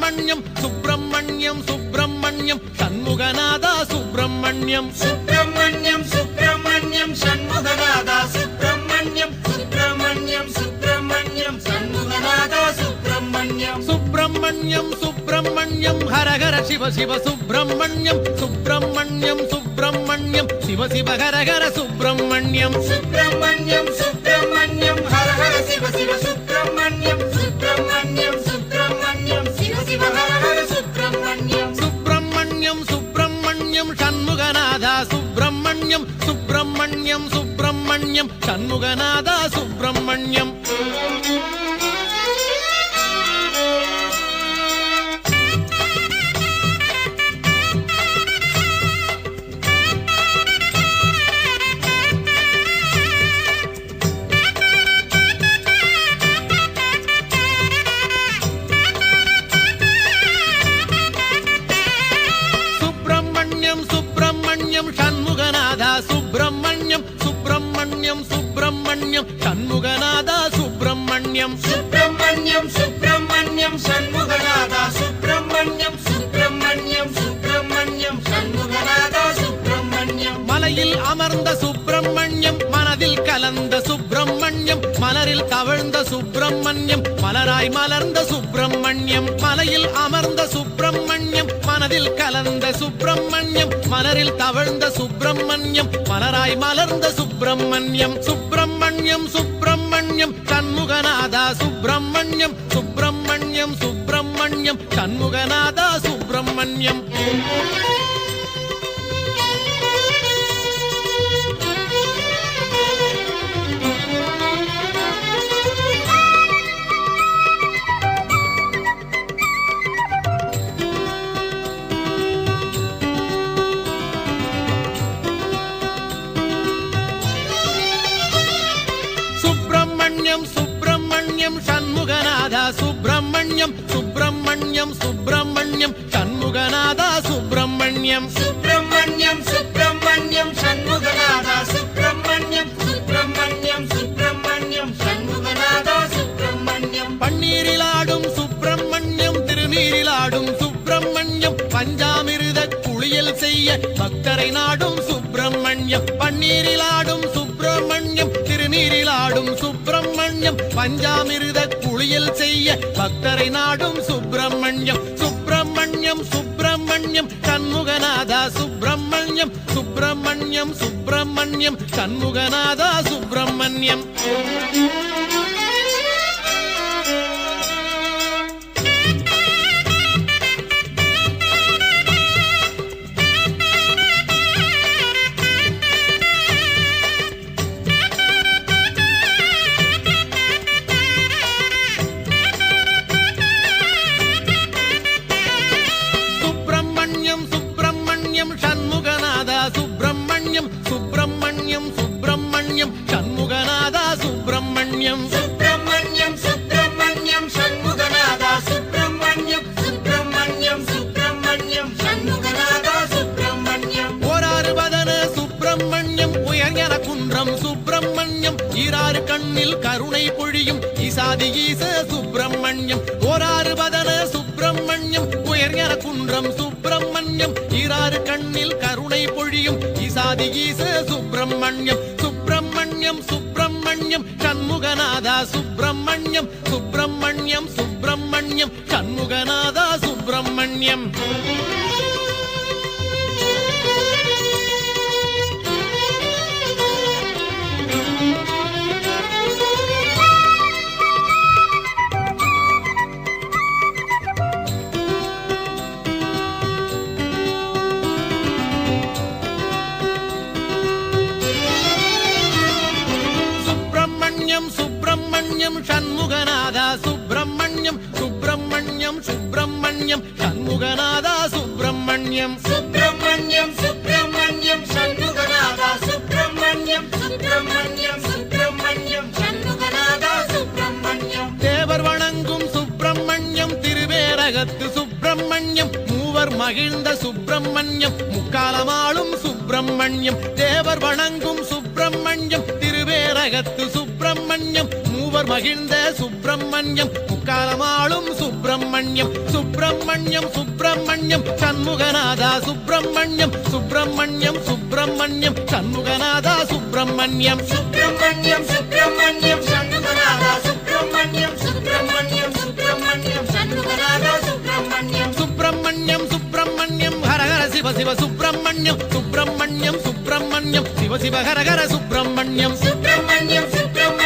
സുബ്രഹ്മണ്യം സുബ്രഹ്മണ്യം സുബ്രഹ്മണ്യം ഷൺമുഖനാഥ സുബ്രഹ്മണ്യം സുബ്രഹ്മണ്യം സുബ്രഹ്മണ്യം ഷൺമുഖനാഥ സുബ്രഹ്മണ്യം സുബ്രഹ്മണ്യം സുബ്രഹ്മണ്യം ഷൺമുഖനാഥ സുബ്രഹ്മണ്യം സുബ്രഹ്മണ്യം സുബ്രഹ്മണ്യം ഹര ഹര ശിവ ശിവ സുബ്രഹ്മണ്യം സുബ്രഹ്മണ്യം സുബ്രഹ്മണ്യം ശിവ ശിവ ഹര ഹര സുബ്രഹ്മണ്യം സുബ്രഹ്മണ്യം സുബ്രഹ്മണ്യം ഹര ഹര ശിവ ശിവ സുബ്രഹ്മണ്യം സുബ്രഹ്മണ്യം സുബ്രഹ്മണ്യം ശിവ ശിവ ഹര ഹര സുബ്രഹ്മണ്യം സുബ്രഹ്മണ്യം സുബ്രഹ്മണ്യം ഷൺമുഖനാഥ സുബ്രഹ്മണ്യം സുബ്രഹ്മണ്യം സുബ്രഹ്മണ്യം ഷൺമുഖനാഥ സുബ്രഹ്മണ്യം സുബ്രഹ്മണ്യം ഷൺമുഖനാഥ സുബ്രഹ്മണ്യം സുബ്രഹ്മണ്യം സുബ്രഹ്മണ്യം ഷൺമുഖനാഥ സുബ്രഹ്മണ്യം സുബ്രഹ്മണ്യം സുബ്രഹ്മണ്യം ഷൺമുഖനാഥ സുബ്രഹ്മണ്യം സുബ്രഹ്മണ്യം സുബ്രഹ്മണ്യം ഷൺമുഖനാഥ സുബ്രഹ്മണ്യം മലയിൽ അമർந்த സുബ്രഹ്മണ്യം മനതിൽ കലந்த സുബ്രഹ്മണ്യം മലരിൽ തവഴ്ந்த സുബ്രഹ്മണ്യം മലരായി മലർந்த സുബ്രഹ്മണ്യം മലയിൽ അമർந்த സുബ്രഹ്മണ്യം മനതിൽ കലந்த സുബ്രഹ്മണ്യം മലരിൽ തവഴ്ந்த സുബ്രഹ്മണ്യം മലരായി മലർந்த സുബ്രഹ്മണ്യം സുബ്രഹ്മണ്യം സുബ്രഹ്മണ്യം ഷൺമുഖനാഥ സുബ്രഹ്മണ്യം സുബ്രഹ്മണ്യം സുബ്രഹ്മണ്യം ഷൺമുഖനാഥ സുബ്രഹ്മണ്യം സുബ്രഹ്മണ്യം ഷൺമുഖനാഥ സുബ്രഹ്മണ്യം സുബ്രഹ്മണ്യം സുബ്രഹ്മണ്യം ഷൺമുഖനാഥ സുബ്രഹ്മണ്യം സുബ്രഹ്മണ്യം സുബ്രഹ്മണ്യം ഷൺമുഖനാഥ സുബ്രഹ്മണ്യം സുബ്രഹ്മണ്യം സുബ്രഹ്മണ്യം ഷൺമുഖനാഥ സുബ്രഹ്മണ്യം പണ്ണീരിലാടും സുബ്രഹ്മണ്യം തിരുനീരിലാടും സുബ്രഹ്മണ്യം പഞ്ചാമിരുത കുളിയൽ செய்ய ഭക്തரை നാടും സുബ്രഹ്മണ്യം പണ്ണീരിലാടും സുബ്രഹ്മണ്യം തിരുനീരിലാടും സുബ്രഹ്മണ്യം പഞ്ചാമിരുത കുളിയൽ செய்ய ഭക്തரை നാടും സുബ്രഹ്മണ്യം സുബ്രഹ്മണ്യം സുബ്രഹ്മണ്യം ഷൺമുഖനാഥ സുബ്രഹ്മണ്യം സുബ്രഹ്മണ്യം സുബ്രഹ്മണ്യം ഷൺമുഖനാഥ സുബ്രഹ്മണ്യം ഷൺമുഖനാഥ സുബ്രഹ്മണ്യം സുബ്രഹ്മണ്യം സുബ്രഹ്മണ്യം ഷൺമുഖനാഥ സുബ്രഹ്മണ്യം സുബ്രഹ്മണ്യം സുബ്രഹ്മണ്യം ഷൺമുഖനാഥ സുബ്രഹ്മണ്യം സുബ്രഹ്മണ്യം സുബ്രഹ്മണ്യം ഷൺമുഖനാഥ സുബ്രഹ്മണ്യം ഓരാറുപതന് സുബ്രഹ്മണ്യം ഉയർഞ്ഞന കുன்றம் സുബ്രഹ്മണ്യം ഈരാറ് കണ്ണിൽ കരുണை പൊഴിയും ഈസാദി ഈസ സുബ്രഹ്മണ്യം ഓരാറുപതന് സുബ്രഹ്മണ്യം ഉയർഞ്ഞന കുன்றம் സുബ്രഹ്മണ്യം ഈരാറ് കണ്ണിൽ കരുണை പൊഴിയും ഈസാദി ഈസ സുബ്രഹ്മണ്യം സുബ്രഹ്മണ്യം സുബ്രഹ്മണ്യം ഷൺമുഖനാഥ സുബ്രഹ്മണ്യം സുബ്രഹ്മണ്യം സുബ്രഹ്മണ്യം ഷൺമുഖനാഥ സുബ്രഹ്മണ്യം സുബ്രഹ്മണ്യം ഷൺമുഖനാഥ സുബ്രഹ്മണ്യം സുബ്രഹ്മണ്യം സുബ്രഹ്മണ്യം ഷൺമുഖനാഥ സുബ്രഹ്മണ്യം സുബ്രഹ്മണ്യം സുബ്രഹ്മണ്യം ഷൺമുഖനാഥ സുബ്രഹ്മണ്യം സുബ്രഹ്മണ്യം സുബ്രഹ്മണ്യം ഷൺമുഖനാഥ സുബ്രഹ്മണ്യം ദേവർ വണങ്ങും സുബ്രഹ്മണ്യം തിരുവേരകത്ത് സുബ്രഹ്മണ്യം മൂവർ മகிழ்ந்த സുബ്രഹ്മണ്യം മുക്കാലമാളും സുബ്രഹ്മണ്യം ദേവർ വണങ്ങും സുബ്രഹ്മണ്യം തിരുവേരകത്ത് സുബ്രഹ്മണ്യം മൂവർ முக்கோர் மகிழ்ந்த சுப்பிரமணியம் முக்காலமாளும் சுப்பிரமணியம் சுப்பிரமணியம் சுப்பிரமணியம் சண்முகநாதா சுப்பிரமணியம் சுப்பிரமணியம் சுப்பிரமணியம் சண்முகநாதா சுப்பிரமணியம் சுப்பிரமணியம் சுப்பிரமணியம் சண்முகநாதா சுப்பிரமணியம் சுப்பிரமணியம் சுப்பிரமணியம் சண்முகநாதா சுப்பிரமணியம் சுப்பிரமணியம் சுப்பிரமணியம் ஹரஹர சிவ சிவ சுப்பிரமணியம் சுப்பிரமணியம் சுப்பிரமணியம் சிவ சிவ ஹரஹர சுப்பிரமணியம் சுப்பிரமணியம் சுப்பிரமணியம்